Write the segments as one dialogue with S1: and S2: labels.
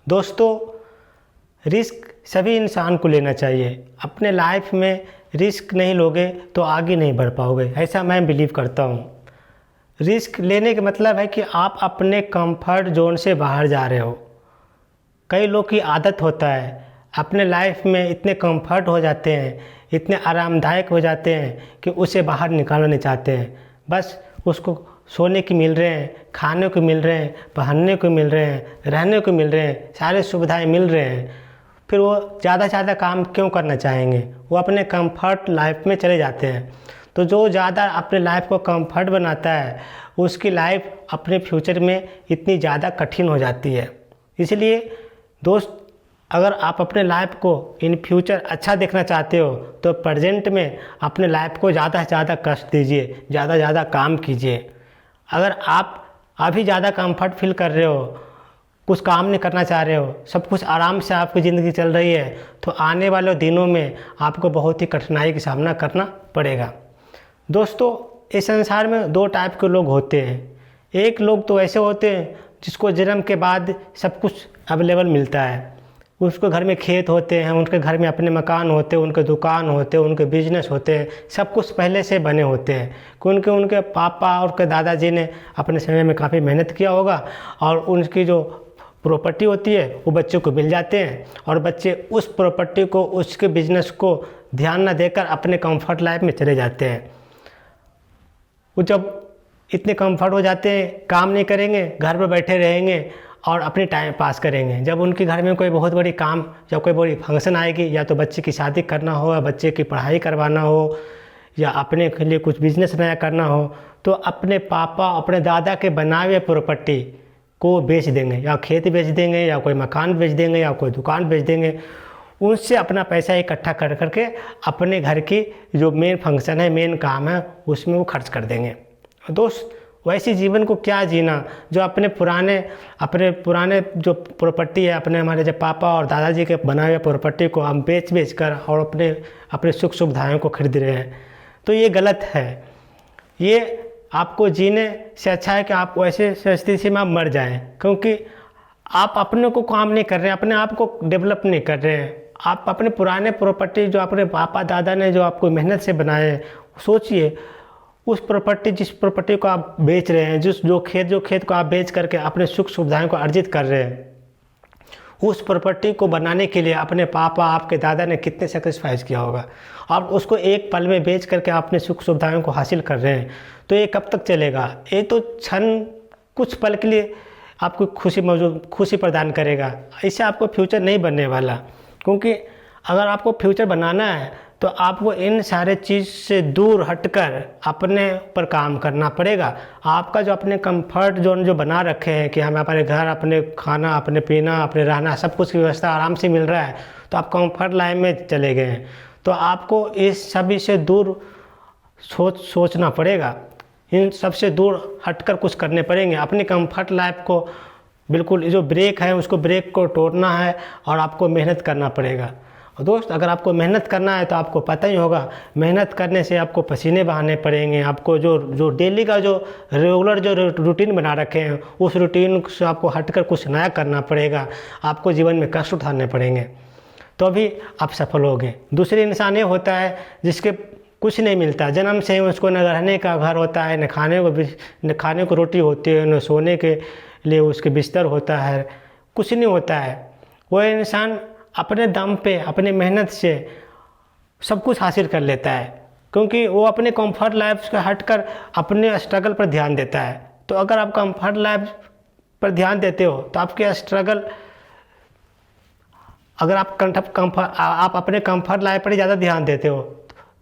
S1: दोस्तों, रिस्क सभी इंसान को लेना चाहिए। अपने लाइफ में रिस्क नहीं लोगे तो आगे नहीं बढ़ पाओगे, ऐसा मैं बिलीव करता हूँ। रिस्क लेने का मतलब है कि आप अपने कंफर्ट जोन से बाहर जा रहे हो। कई लोग की आदत होता है, अपने लाइफ में इतने कंफर्ट हो जाते हैं, इतने आरामदायक हो जाते हैं कि उसे बाहर निकालना नहीं चाहते हैं। बस उसको सोने की मिल रहे हैं, खाने को मिल रहे हैं, पहनने को मिल रहे हैं, रहने को मिल रहे हैं, सारी सुविधाएं मिल रहे हैं, फिर वो ज़्यादा से ज़्यादा काम क्यों करना चाहेंगे? वो अपने कंफर्ट लाइफ में चले जाते हैं। तो जो ज़्यादा अपने लाइफ को कंफर्ट बनाता है उसकी लाइफ अपने फ्यूचर में इतनी ज़्यादा कठिन हो जाती है। इसलिए दोस्त, अगर आप अपने लाइफ को इन फ्यूचर अच्छा देखना चाहते हो तो प्रेजेंट में अपने लाइफ को ज़्यादा से ज़्यादा कष्ट दीजिए, ज़्यादा से ज़्यादा काम कीजिए। अगर आप अभी ज़्यादा कंफर्ट फील कर रहे हो, कुछ काम नहीं करना चाह रहे हो, सब कुछ आराम से आपकी ज़िंदगी चल रही है, तो आने वाले दिनों में आपको बहुत ही कठिनाई का सामना करना पड़ेगा। दोस्तों, इस संसार में दो टाइप के लोग होते हैं। एक लोग तो ऐसे होते हैं जिसको जन्म के बाद सब कुछ अवेलेबल मिलता है। उसके घर में खेत होते हैं, उनके घर में अपने मकान होते हैं, उनके दुकान होते हैं, उनके बिजनेस होते हैं, सब कुछ पहले से बने होते हैं कि उनके पापा और उनके दादाजी ने अपने समय में काफ़ी मेहनत किया होगा और उनकी जो प्रॉपर्टी होती है वो बच्चों को मिल जाते हैं और बच्चे उस प्रॉपर्टी को, उसके बिजनेस को ध्यान न देकर अपने कंफर्ट लाइफ में चले जाते हैं। वो जब इतने कंफर्ट हो जाते हैं, काम नहीं करेंगे, घर पर बैठे रहेंगे और अपनी टाइम पास करेंगे। जब उनके घर में कोई बहुत बड़ी काम या कोई बड़ी फंक्शन आएगी, या तो बच्चे की शादी करना हो, या बच्चे की पढ़ाई करवाना हो, या अपने के लिए कुछ बिजनेस नया करना हो, तो अपने पापा, अपने दादा के बनाए हुए प्रॉपर्टी को बेच देंगे, या खेत बेच देंगे, या कोई मकान बेच देंगे, या कोई दुकान बेच देंगे। उनसे अपना पैसा इकट्ठा कर करके अपने घर की जो मेन फंक्शन है, मेन काम है, उसमें वो खर्च कर देंगे। दोस्त, वैसे जीवन को क्या जीना जो अपने पुराने जो प्रॉपर्टी है, हमारे जब पापा और दादाजी के बनाए हुए प्रॉपर्टी को हम बेच कर और अपने सुख सुविधाओं को खरीद रहे हैं। तो ये गलत है। ये आपको जीने से अच्छा है कि आप वैसे स्थिति में आप मर जाएं, क्योंकि आप अपने को काम नहीं कर रहे हैं, अपने आप को डेवलप नहीं कर रहे हैं। आप अपने पुराने प्रॉपर्टी जो अपने पापा दादा ने जो आपको मेहनत से बनाए हैं, सोचिए उस प्रॉपर्टी, जिस प्रॉपर्टी को आप बेच रहे हैं, जो खेत को आप बेच करके अपने सुख सुविधाओं को अर्जित कर रहे हैं, उस प्रॉपर्टी को बनाने के लिए अपने पापा, आपके दादा ने कितने सेक्रीफाइस किया होगा। आप उसको एक पल में बेच करके अपने सुख सुविधाओं को हासिल कर रहे हैं, तो ये कब तक चलेगा? ये तो कुछ पल के लिए आपको खुशी प्रदान करेगा, इससे आपको फ्यूचर नहीं बनने वाला। क्योंकि अगर आपको फ्यूचर बनाना है तो आपको इन सारे चीज़ से दूर हटकर अपने पर काम करना पड़ेगा। आपका जो अपने कंफर्ट जोन जो बना रखे हैं कि हमें अपने घर, अपने खाना, अपने पीना, अपने रहना, सब कुछ की व्यवस्था आराम से मिल रहा है, तो आप कंफर्ट लाइफ में चले गए हैं। तो आपको इस सभी से दूर सोचना पड़ेगा, इन सब से दूर हटकर कुछ करने पड़ेंगे। अपनी कंफर्ट लाइफ को बिल्कुल, जो ब्रेक है उसको, ब्रेक को तोड़ना है और आपको मेहनत करना पड़ेगा। और दोस्त, अगर आपको मेहनत करना है तो आपको पता ही होगा, मेहनत करने से आपको पसीने बहाने पड़ेंगे। आपको जो डेली का जो रेगुलर जो रूटीन बना रखे हैं, उस रूटीन से आपको हटकर कुछ नया करना पड़ेगा। आपको जीवन में कष्ट उठाने पड़ेंगे, तो भी आप सफल होंगे। दूसरे इंसान ये होता है जिसके कुछ नहीं मिलता, जन्म से ही उसको न रहने का घर होता है, न खाने को रोटी होती है, न सोने के लिए उसके बिस्तर होता है, कुछ नहीं होता है। वो इंसान अपने दम पे, अपने मेहनत से सब कुछ हासिल कर लेता है, क्योंकि वो अपने कंफर्ट लाइफ से हटकर अपने स्ट्रगल पर ध्यान देता है। तो अगर आप कंफर्ट लाइफ पर ध्यान देते हो तो आपके स्ट्रगल, अगर आप अपने कंफर्ट लाइफ पर ही ज़्यादा ध्यान देते हो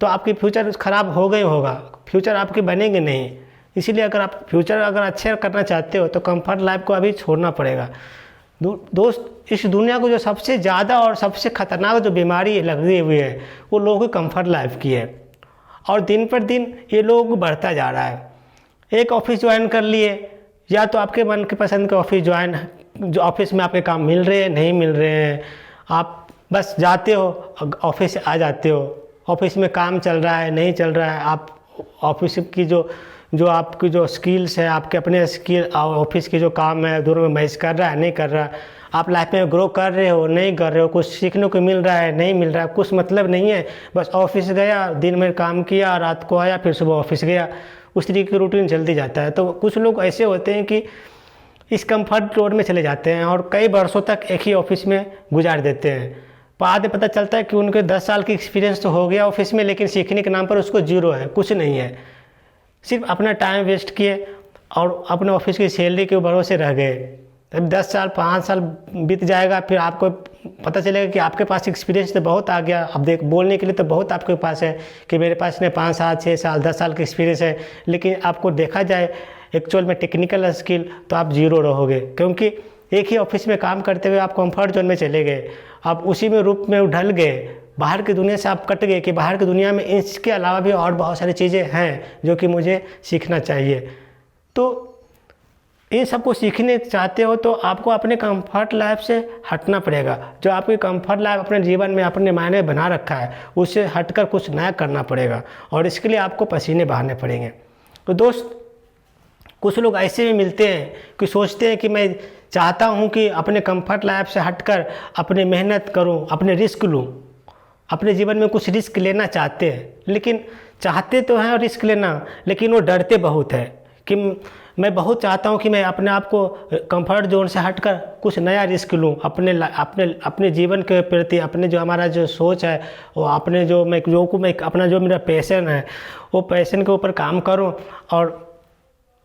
S1: तो आपकी फ्यूचर ख़राब हो गई होगा, फ्यूचर आपके बनेंगे नहीं। इसीलिए अगर आप फ्यूचर अच्छे करना चाहते हो तो कंफर्ट लाइफ को अभी छोड़ना पड़ेगा। दोस्त, इस दुनिया को जो सबसे ज़्यादा और सबसे ख़तरनाक जो बीमारी लगी हुई है वो लोगों की कंफर्ट लाइफ की है, और दिन पर दिन ये लोग बढ़ता जा रहा है। एक ऑफिस ज्वाइन कर लिए, या तो आपके मन के पसंद के ऑफिस ज्वाइन, जो ऑफिस में आपके काम मिल रहे हैं, नहीं मिल रहे हैं, आप बस जाते हो, ऑफिस से आ जाते हो, ऑफिस में काम चल रहा है, नहीं चल रहा है, आप ऑफिस की जो आपकी जो स्किल्स है, आपके अपने स्किल और ऑफिस की जो काम है, दोनों में मैच कर रहा है, नहीं कर रहा, आप लाइफ में ग्रो कर रहे हो नहीं कर रहे हो, कुछ सीखने को मिल रहा है नहीं मिल रहा है, कुछ मतलब नहीं है। बस ऑफिस गया, दिन में काम किया, रात को आया, फिर सुबह ऑफिस गया, उस तरीके की रूटीन चलती जाता है। तो कुछ लोग ऐसे होते हैं कि इस कंफर्ट जोन में चले जाते हैं और कई वर्षों तक एक ही ऑफिस में गुजार देते हैं। बाद में पता चलता है कि उनके 10 साल की एक्सपीरियंस तो हो गया ऑफिस में, लेकिन सीखने के नाम पर उसको जीरो है, कुछ नहीं है। सिर्फ अपना टाइम वेस्ट किए और अपने ऑफिस की सैलरी के भरोसे रह गए। तब 10 साल 5 साल बीत जाएगा, फिर आपको पता चलेगा कि आपके पास एक्सपीरियंस तो बहुत आ गया, अब देख बोलने के लिए तो बहुत आपके पास है कि मेरे पास ने 5 साल 6 साल 10 साल का एक्सपीरियंस है, लेकिन आपको देखा जाए एक्चुअल में टेक्निकल स्किल तो आप जीरो रहोगे, क्योंकि एक ही ऑफिस में काम करते हुए आप कंफर्ट जोन में चले गए, आप उसी में रूप में ढल गए, बाहर की दुनिया से आप कट गए कि बाहर की दुनिया में इसके अलावा भी और बहुत सारी चीज़ें हैं जो कि मुझे सीखना चाहिए। तो इन सबको सीखने चाहते हो तो आपको अपने कंफर्ट लाइफ से हटना पड़ेगा। जो आपकी कंफर्ट लाइफ अपने जीवन में अपने मायने बना रखा है उससे हटकर कुछ नया करना पड़ेगा, और इसके लिए आपको पसीने बहाने पड़ेंगे। तो दोस्त, कुछ लोग ऐसे भी मिलते हैं कि सोचते हैं कि मैं चाहता हूं कि अपने कंफर्ट लाइफ से हटकर अपनी मेहनत करूं, अपने रिस्क लूं, अपने जीवन में कुछ रिस्क लेना चाहते हैं, लेकिन चाहते तो हैं और रिस्क लेना, लेकिन वो डरते बहुत है कि मैं बहुत चाहता हूं कि मैं अपने आप को कंफर्ट जोन से हटकर कुछ नया रिस्क लूं, अपने जीवन के प्रति, अपने जो हमारा जो सोच है वो अपने जो मैं अपना जो मेरा पैशन है वो पैशन के ऊपर काम करूं और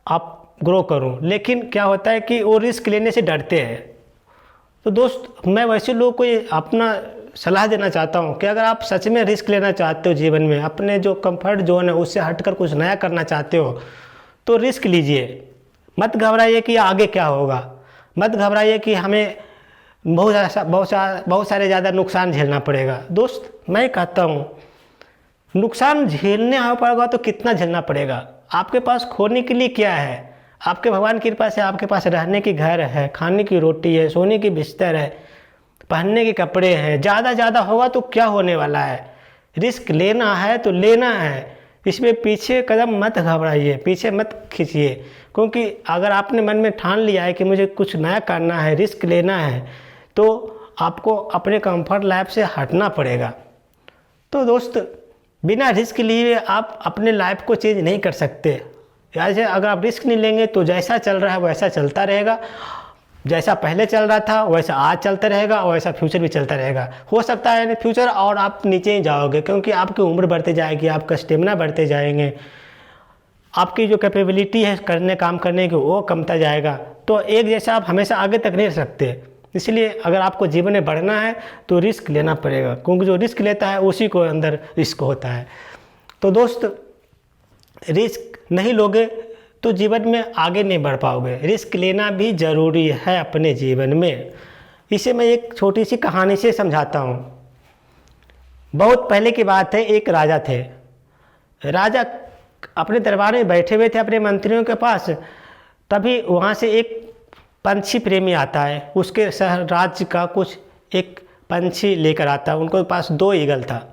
S1: आप ग्रो करूं। लेकिन क्या होता है कि वो रिस्क लेने से डरते हैं। तो दोस्त, मैं वैसे लोगों को ये अपना सलाह देना चाहता हूं कि अगर आप सच में रिस्क लेना चाहते हो जीवन में, अपने जो कंफर्ट जोन है उससे हटकर कुछ नया करना चाहते हो, तो रिस्क लीजिए। मत घबराइए कि आगे क्या होगा, मत घबराइए कि हमें बहुत सारे ज़्यादा नुकसान झेलना पड़ेगा। दोस्त, मैं कहता हूँ नुकसान झेलने आ पड़ेगा तो कितना झेलना पड़ेगा। आपके पास खोने के लिए क्या है? आपके भगवान की कृपा से आपके पास रहने की घर है, खाने की रोटी है, सोने की बिस्तर है, पहनने के कपड़े हैं। ज़्यादा होगा तो क्या होने वाला है? रिस्क लेना है तो लेना है, इसमें पीछे कदम मत घबराइए, पीछे मत खींचिए, क्योंकि अगर आपने मन में ठान लिया है कि मुझे कुछ नया करना है, रिस्क लेना है, तो आपको अपने कंफर्ट लाइफ से हटना पड़ेगा। तो दोस्त, बिना रिस्क लिए आप अपने लाइफ को चेंज नहीं कर सकते। ऐसे अगर आप रिस्क नहीं लेंगे तो जैसा चल रहा है वैसा चलता रहेगा, जैसा पहले चल रहा था वैसा आज चलता रहेगा और वैसा फ्यूचर भी चलता रहेगा। हो सकता है फ्यूचर और आप नीचे ही जाओगे, क्योंकि आपकी उम्र बढ़ते जाएगी, आपका स्टेमिना बढ़ते जाएंगे, आपकी जो कैपेबिलिटी है काम करने की वो कमता जाएगा। तो एक जैसा आप हमेशा आगे तक नहीं रह सकते। इसलिए अगर आपको जीवन में बढ़ना है तो रिस्क लेना पड़ेगा, क्योंकि जो रिस्क लेता है उसी को अंदर रिस्क होता है। तो दोस्त, रिस्क नहीं लोगे तो जीवन में आगे नहीं बढ़ पाओगे। रिस्क लेना भी ज़रूरी है अपने जीवन में। इसे मैं एक छोटी सी कहानी से समझाता हूँ। बहुत पहले की बात है, एक राजा थे। राजा अपने दरबार में बैठे हुए थे अपने मंत्रियों के पास, तभी वहाँ से एक पंछी प्रेमी आता है। उसके शहर राज्य का कुछ एक पंछी लेकर आता है। उनके पास 2 ईगल था।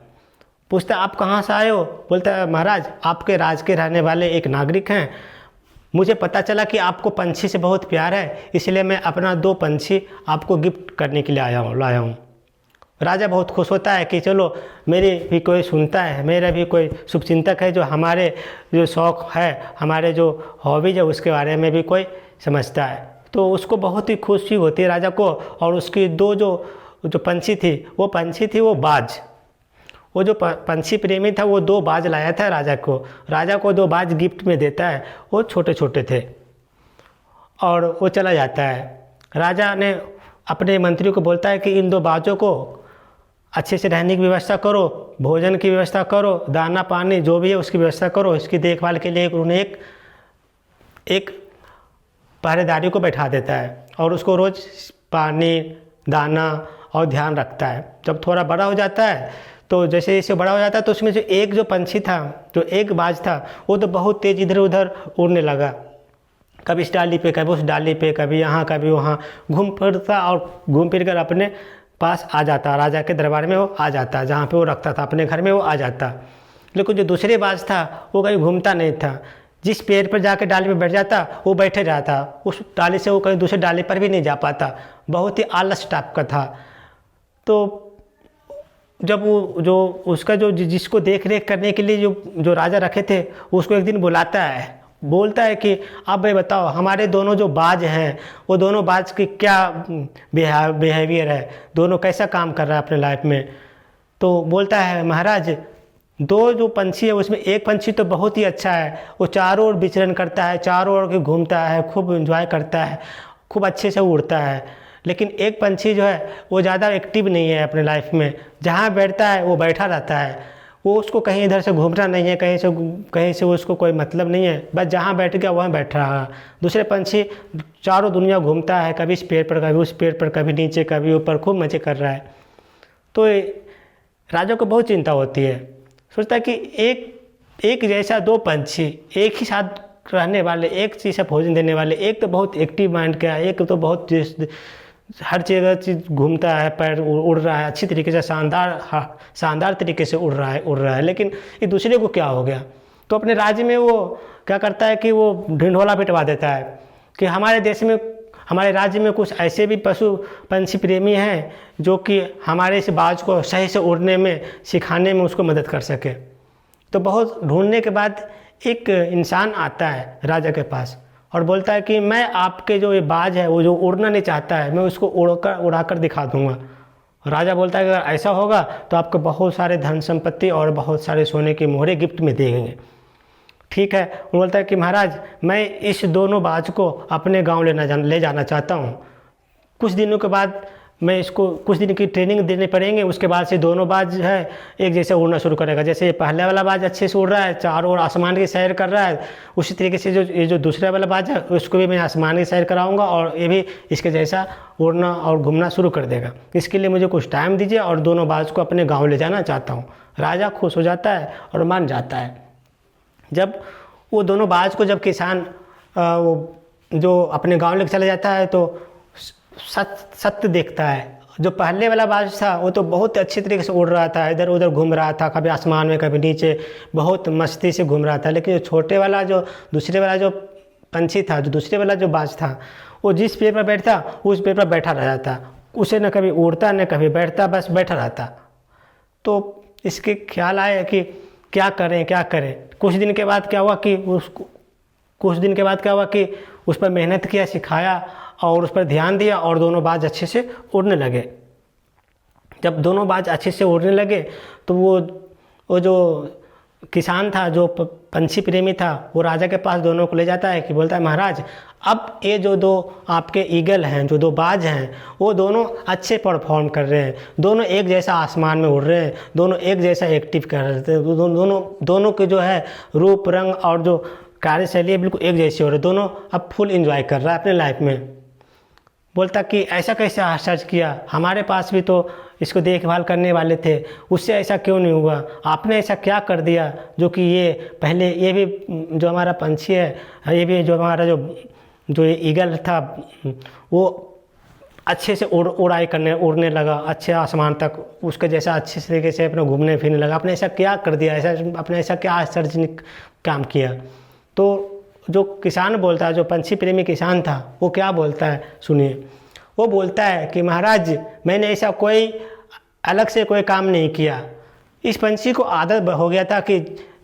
S1: पूछता, आप कहाँ से आए हो? बोलता है, महाराज, आपके राज के रहने वाले एक नागरिक हैं, मुझे पता चला कि आपको पंछी से बहुत प्यार है, इसलिए मैं अपना 2 पंछी आपको गिफ्ट करने के लिए लाया हूँ। राजा बहुत खुश होता है कि चलो मेरी भी कोई सुनता है, मेरा भी कोई शुभचिंतक है जो हमारे जो शौक़ है, हमारे जो हॉबीज है उसके बारे में भी कोई समझता है। तो उसको बहुत ही खुशी होती है राजा को। और उसकी 2 जो पंछी थी वो बाज। वो जो पंछी प्रेमी था वो 2 बाज लाया था राजा को 2 बाज गिफ्ट में देता है। वो छोटे छोटे थे और वो चला जाता है। राजा ने अपने मंत्री को बोलता है कि इन 2 बाजों को अच्छे से रहने की व्यवस्था करो, भोजन की व्यवस्था करो, दाना पानी जो भी है उसकी व्यवस्था करो। इसकी देखभाल के लिए उन्हें एक पहरेदारी को बैठा देता है और उसको रोज़ पानी, दाना और ध्यान रखता है। जब थोड़ा बड़ा हो जाता है तो जैसे बड़ा हो जाता है तो उसमें जो पंछी था, जो एक बाज था, वो तो बहुत तेज़ इधर उधर उड़ने लगा। कभी इस डाली पे, कभी उस डाली पे, कभी यहाँ कभी वहाँ घूम फिरता और घूम फिर कर अपने पास आ जाता। राजा के दरबार में वो आ जाता, जहाँ पे वो रखता था अपने घर में वो आ जाता। लेकिन जो दूसरे बाज था वो कहीं घूमता नहीं था। जिस पेड़ पर जाकर डाली पर बैठ जाता वो बैठे रहता, उस डाली से वो कहीं दूसरे डाली पर भी नहीं जा पाता, बहुत ही आलस टाइप का था। तो जब वो जो उसका जो जिसको देख रेख करने के लिए जो राजा रखे थे उसको एक दिन बुलाता है, बोलता है कि अब भाई बताओ हमारे दोनों जो बाज हैं वो दोनों बाज की क्या बिहेवियर है, दोनों कैसा काम कर रहा है अपने लाइफ में। तो बोलता है महाराज दो जो पंछी है उसमें एक पंछी तो बहुत ही अच्छा है, वो चारों ओर विचरण करता है, चारों ओर घूमता है, खूब एंजॉय करता है, खूब अच्छे से उड़ता है। लेकिन एक पंछी जो है वो ज़्यादा एक्टिव नहीं है अपने लाइफ में, जहाँ बैठता है वो बैठा रहता है, वो उसको कहीं इधर से घूमना नहीं है, कहीं से उसको कोई मतलब नहीं है, बस जहाँ बैठ गया वहाँ बैठ रहा। दूसरे पंछी चारों दुनिया घूमता है, कभी इस पेड़ पर कभी उस पेड़ पर, कभी नीचे कभी ऊपर, खूब मज़े कर रहा है। तो राजा को बहुत चिंता होती है, सोचता है कि एक जैसा दो पंछी एक ही साथ रहने वाले, एक चीज़ से भोजन देने वाले, एक तो बहुत एक्टिव माइंड का है, एक तो बहुत हर जगह चीज़ घूमता है, पैर उड़ रहा है अच्छी तरीके से, शानदार तरीके से उड़ रहा है, लेकिन ये दूसरे को क्या हो गया। तो अपने राज्य में वो क्या करता है कि वो ढिंढोरा पिटवा देता है कि हमारे देश में, हमारे राज्य में कुछ ऐसे भी पशु पंछी प्रेमी हैं जो कि हमारे इस बाज को सही से उड़ने में सिखाने में उसको मदद कर सके। तो बहुत ढूंढने के बाद एक इंसान आता है राजा के पास और बोलता है कि मैं आपके जो ये बाज है वो जो उड़ना नहीं चाहता है, मैं उसको उड़ाकर दिखा दूंगा। राजा बोलता है कि अगर ऐसा होगा तो आपको बहुत सारे धन संपत्ति और बहुत सारे सोने के मोहरे गिफ्ट में देंगे। ठीक है, वो बोलता है कि महाराज मैं इस दोनों बाज को अपने गांव ले जाना चाहता हूँ। कुछ दिनों के बाद मैं इसको कुछ दिन की ट्रेनिंग देने पड़ेंगे, उसके बाद से दोनों बाज है एक जैसे उड़ना शुरू करेगा। जैसे ये पहले वाला बाज अच्छे से उड़ रहा है, चारों ओर आसमान की सैर कर रहा है, उसी तरीके से जो दूसरा वाला बाज है उसको भी मैं आसमान की सैर कराऊंगा और ये भी इसके जैसा उड़ना और घूमना शुरू कर देगा। इसके लिए मुझे कुछ टाइम दीजिए और दोनों बाज को अपने गाँव ले जाना चाहता हूँ। राजा खुश हो जाता है और मान जाता है। जब वो दोनों बाज को जब किसान वो जो अपने गाँव लेकर चला जाता है तो सत्य देखता है। जो पहले वाला बाज था वो तो बहुत अच्छे तरीके से उड़ रहा था, इधर उधर घूम रहा था, कभी आसमान में कभी नीचे, बहुत मस्ती से घूम रहा था। लेकिन जो छोटे वाला जो दूसरे वाला जो पंछी था, जो दूसरे वाला जो बाज था, वो जिस पेड़ पर बैठता उस पेड़ पर बैठा रह जाता, उसे न कभी उड़ता न कभी बैठता, बस बैठा रहता। तो इसके ख्याल आए कि क्या करें। कुछ दिन के बाद क्या हुआ कि उस पर मेहनत किया, सिखाया और उस पर ध्यान दिया और दोनों बाज अच्छे से उड़ने लगे। जब दोनों बाज अच्छे से उड़ने लगे तो वो जो किसान था, जो पंछी प्रेमी था, वो राजा के पास दोनों को ले जाता है कि बोलता है महाराज अब ये जो दो आपके ईगल हैं, जो दो बाज हैं, वो दोनों अच्छे परफॉर्म कर रहे हैं, दोनों एक जैसा आसमान में उड़ रहे हैं, दोनों एक जैसा एक्टिव कर रहे थे, दोनों के जो है रूप रंग और जो कार्यशैली बिल्कुल एक जैसी हो रही, दोनों अब फुल एंजॉय कर रहा है अपने लाइफ में। बोलता कि ऐसा कैसे आश्चर्य किया, हमारे पास भी तो इसको देखभाल करने वाले थे, उससे ऐसा क्यों नहीं हुआ, आपने ऐसा क्या कर दिया जो कि ये पहले ये भी जो हमारा पंछी है, ये भी जो हमारा जो ये ईगल था वो अच्छे से उड़ने लगा अच्छे आसमान तक, उसके जैसा अच्छे तरीके से अपना घूमने फिरने लगा, आपने ऐसा क्या कर दिया, आपने ऐसा क्या आश्चर्य काम किया। तो जो किसान बोलता है, जो पंछी प्रेमी किसान था, वो क्या बोलता है सुनिए। वो बोलता है कि महाराज मैंने ऐसा कोई अलग से कोई काम नहीं किया, इस पंछी को आदत हो गया था कि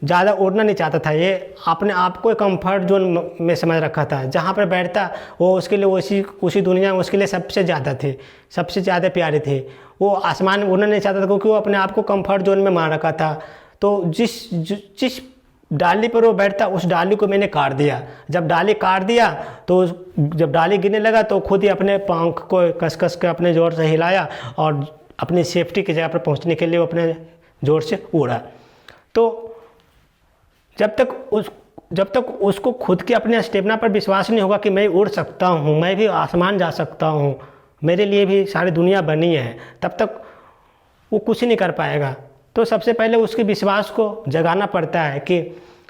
S1: ज़्यादा उड़ना नहीं चाहता था, ये अपने आप को कंफर्ट जोन में समझ रखा था, जहाँ पर बैठता वो उसके लिए उसी दुनिया में उसके लिए सबसे ज़्यादा प्यारे थे। वो आसमान में उड़ना नहीं चाहता था क्योंकि वो अपने आप को कंफर्ट जोन में मान रखा था। तो जिस डाली पर वो बैठता उस डाली को मैंने काट दिया। जब डाली काट दिया तो जब डाली गिरने लगा तो खुद ही अपने पंख को कस के अपने ज़ोर से हिलाया और अपनी सेफ्टी की जगह पर पहुंचने के लिए वो अपने ज़ोर से उड़ा। तो जब तक उसको खुद के अपने स्टेमिना पर विश्वास नहीं होगा कि मैं उड़ सकता हूँ, मैं भी आसमान जा सकता हूँ, मेरे लिए भी सारी दुनिया बनी है, तब तक वो कुछ नहीं कर पाएगा। तो सबसे पहले उसके विश्वास को जगाना पड़ता है कि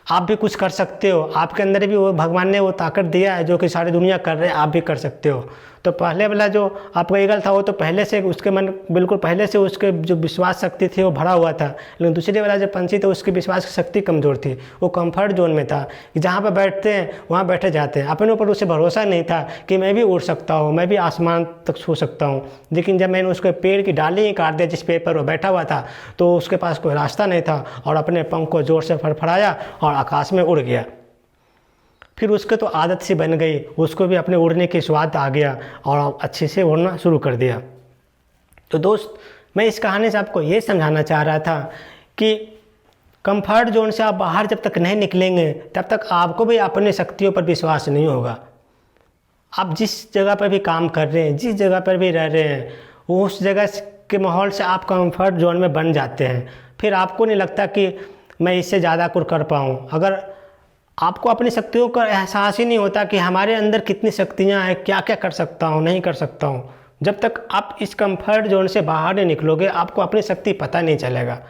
S1: आप भी कुछ कर सकते हो, आपके अंदर भी वो भगवान ने वो ताकत दिया है जो कि सारी दुनिया कर रहे हैं, आप भी कर सकते हो। तो पहले वाला जो आपका ईगल था वो तो पहले से उसके मन बिल्कुल पहले से उसके जो विश्वास शक्ति थी वो भरा हुआ था, लेकिन दूसरे वाला जो पंछी था उसकी विश्वास की शक्ति कमज़ोर थी। वो कंफर्ट जोन में था कि जहाँ पर बैठते हैं वहाँ बैठे जाते हैं, अपने ऊपर उसे भरोसा नहीं था कि मैं भी उड़ सकता हूँ, मैं भी आसमान तक छू सकता हूँ। लेकिन जब मैंने उसके पेड़ की डाली ही काट दिया जिस पेड़ पर वो बैठा हुआ था, तो उसके पास कोई रास्ता नहीं था और अपने पंख को ज़ोर से फड़फड़ाया और आकाश में उड़ गया। फिर उसके तो आदत सी बन गई, उसको भी अपने उड़ने की स्वाद आ गया और अच्छे से उड़ना शुरू कर दिया। तो दोस्त, मैं इस कहानी से आपको ये समझाना चाह रहा था कि कंफर्ट जोन से आप बाहर जब तक नहीं निकलेंगे तब तक आपको भी अपनी शक्तियों पर विश्वास नहीं होगा। आप जिस जगह पर भी काम कर रहे हैं, जिस जगह पर भी रह रहे हैं, उस जगह के माहौल से आप कंफर्ट जोन में बन जाते हैं। फिर आपको नहीं लगता कि मैं इससे ज़्यादा कुछ कर पाऊँ। अगर आपको अपनी शक्तियों का एहसास ही नहीं होता कि हमारे अंदर कितनी शक्तियाँ हैं, क्या क्या कर सकता हूँ, नहीं कर सकता हूँ, जब तक आप इस कंफर्ट जोन से बाहर नहीं निकलोगे आपको अपनी शक्ति पता नहीं चलेगा।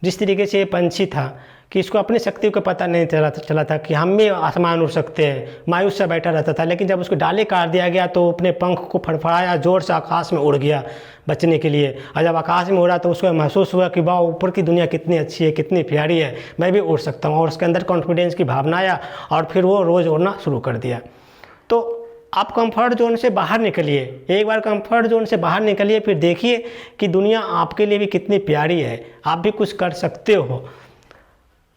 S1: जिस तरीके से ये पंछी था कि इसको अपनी शक्ति को पता नहीं चला था कि हम भी आसमान उड़ सकते हैं, मायूस सा बैठा रहता था। लेकिन जब उसको डाले काट दिया गया तो अपने पंख को फड़फड़ाया, ज़ोर से आकाश में उड़ गया बचने के लिए। और जब आकाश में उड़ा तो उसको महसूस हुआ कि वाह, ऊपर की दुनिया कितनी अच्छी है, कितनी प्यारी है, मैं भी उड़ सकता हूँ। और उसके अंदर कॉन्फिडेंस की भावना आया और फिर वो रोज़ उड़ना शुरू कर दिया। तो आप कंफर्ट जोन से बाहर निकलिए, एक बार कंफर्ट जोन से बाहर निकलिए, फिर देखिए कि दुनिया आपके लिए भी कितनी प्यारी है, आप भी कुछ कर सकते हो।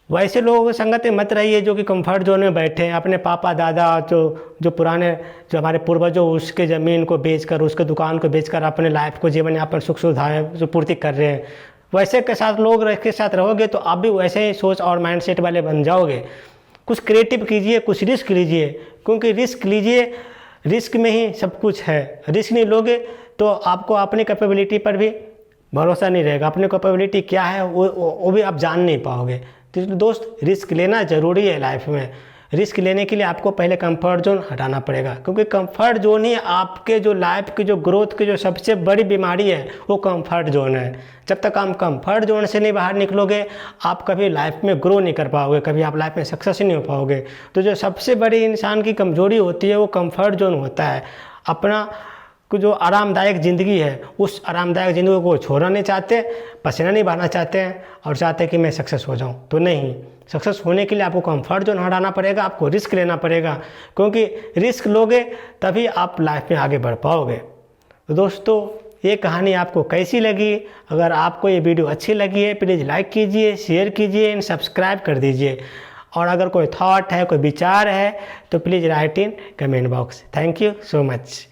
S1: वैसे लोगों की संगत में मत रहिए जो कि कंफर्ट जोन में बैठे हैं। अपने पापा दादा जो पुराने जो हमारे पूर्वजों उसके ज़मीन को बेचकर, उसके दुकान को बेचकर अपने लाइफ को जीवन यापन सुख सुविधाएँ जो पूर्ति कर रहे हैं, वैसे के साथ लोग के साथ रहोगे तो आप भी वैसे ही सोच और माइंडसेट वाले बन जाओगे। कुछ क्रिएटिव कीजिए, कुछ रिस्क लीजिए, क्योंकि रिस्क लीजिए, रिस्क में ही सब कुछ है। रिस्क नहीं लोगे तो आपको अपनी कैपेबिलिटी पर भी भरोसा नहीं रहेगा, अपनी कैपेबिलिटी क्या है वो भी आप जान नहीं पाओगे। तो दोस्त, रिस्क लेना ज़रूरी है लाइफ में। रिस्क लेने के लिए आपको पहले कंफर्ट जोन हटाना पड़ेगा, क्योंकि कंफर्ट जोन ही आपके जो लाइफ की जो ग्रोथ की जो सबसे बड़ी बीमारी है वो कंफर्ट जोन है। जब तक आप कंफर्ट जोन से नहीं बाहर निकलोगे आप कभी लाइफ में ग्रो नहीं कर पाओगे, कभी आप लाइफ में सक्सेस ही नहीं हो पाओगे। तो जो सबसे बड़ी इंसान की कमजोरी होती है वो कंफर्ट जोन होता है। अपना जो आरामदायक ज़िंदगी है उस आरामदायक ज़िंदगी को छोड़ना नहीं चाहते, पसीना नहीं बहाना चाहते हैं और चाहते हैं कि मैं सक्सेस हो जाऊं। तो नहीं, सक्सेस होने के लिए आपको कंफर्ट जोन हटाना पड़ेगा, आपको रिस्क लेना पड़ेगा, क्योंकि रिस्क लोगे तभी आप लाइफ में आगे बढ़ पाओगे। तो दोस्तों, ये कहानी आपको कैसी लगी? अगर आपको ये वीडियो अच्छी लगी है प्लीज़ लाइक कीजिए, शेयर कीजिए एंड सब्सक्राइब कर दीजिए। और अगर कोई थॉट है, कोई विचार है तो please write in comment box. Thank you so much.